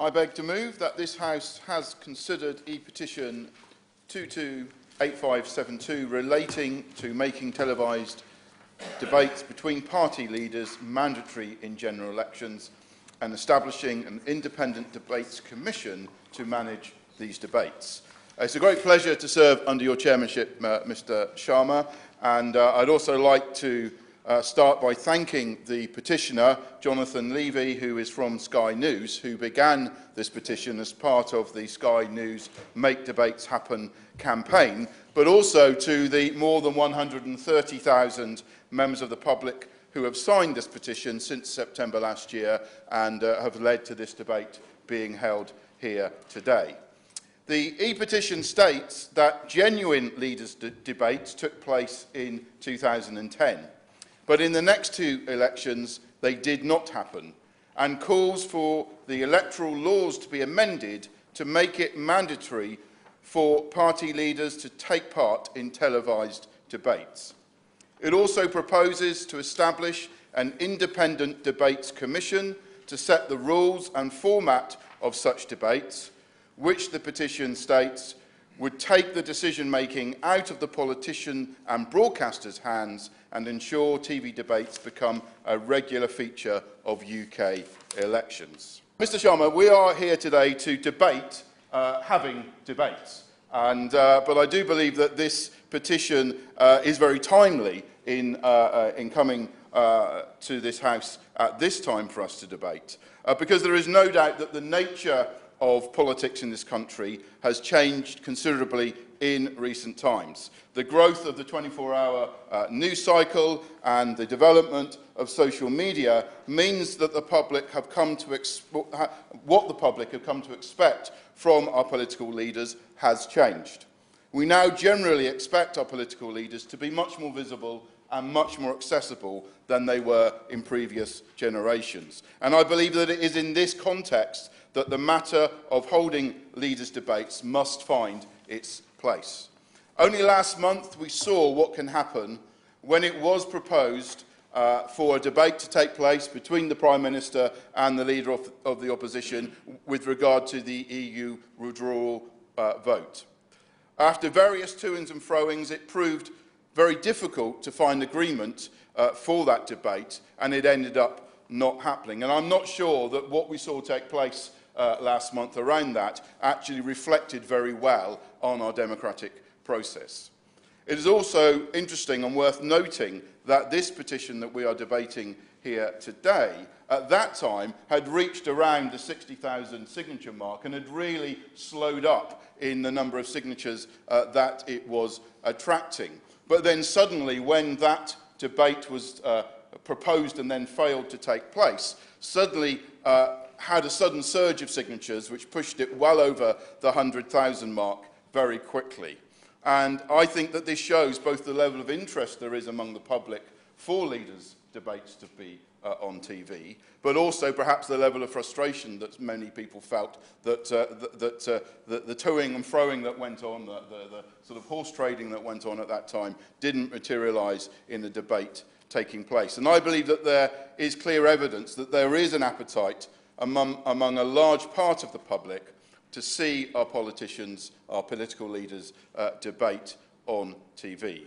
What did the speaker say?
I beg to move that this House has considered e-petition 228572 relating to making televised debates between party leaders mandatory in general elections and establishing an independent debates commission to manage these debates. It's a great pleasure to serve under your chairmanship, Mr. Sharma, and I'd also like to start by thanking the petitioner, Jonathan Levy, who is from Sky News, who began this petition as part of the Sky News Make Debates Happen campaign, but also to the more than 130,000 members of the public who have signed this petition since September last year and have led to this debate being held here today. The e-petition states that genuine leaders' debates took place in 2010. But in the next two elections, they did not happen, and calls for the electoral laws to be amended to make it mandatory for party leaders to take part in televised debates. It also proposes to establish an independent debates commission to set the rules and format of such debates, which the petition states would take the decision-making out of the politician and broadcasters' hands and ensure TV debates become a regular feature of UK elections. Mr. Sharma, we are here today to debate having debates, but I do believe that this petition is very timely in coming to this House at this time for us to debate, because there is no doubt that the nature of politics in this country has changed considerably in recent times. The growth of the 24-hour news cycle and the development of social media means that the public have come to what the public have come to expect from our political leaders has changed. We now generally expect our political leaders to be much more visible and much more accessible than they were in previous generations. And I believe that it is in this context that the matter of holding leaders' debates must find its place. Only last month we saw what can happen when it was proposed for a debate to take place between the Prime Minister and the Leader of the Opposition with regard to the EU withdrawal vote. After various to-ings and fro-ings, it proved very difficult to find agreement for that debate, and it ended up not happening. And I'm not sure that what we saw take place last month around that actually reflected very well on our democratic process. It is also interesting and worth noting that this petition that we are debating here today, at that time, had reached around the 60,000 signature mark and had really slowed up in the number of signatures that it was attracting. But then suddenly, when that debate was proposed and then failed to take place, suddenly had a sudden surge of signatures which pushed it well over the 100,000 mark very quickly. And I think that this shows both the level of interest there is among the public for leaders' debates to be on TV, but also perhaps the level of frustration that many people felt that the toing and froing that went on, the sort of horse trading that went on at that time, didn't materialise in the debate taking place. And I believe that there is clear evidence that there is an appetite among a large part of the public to see our politicians, our political leaders, debate on TV.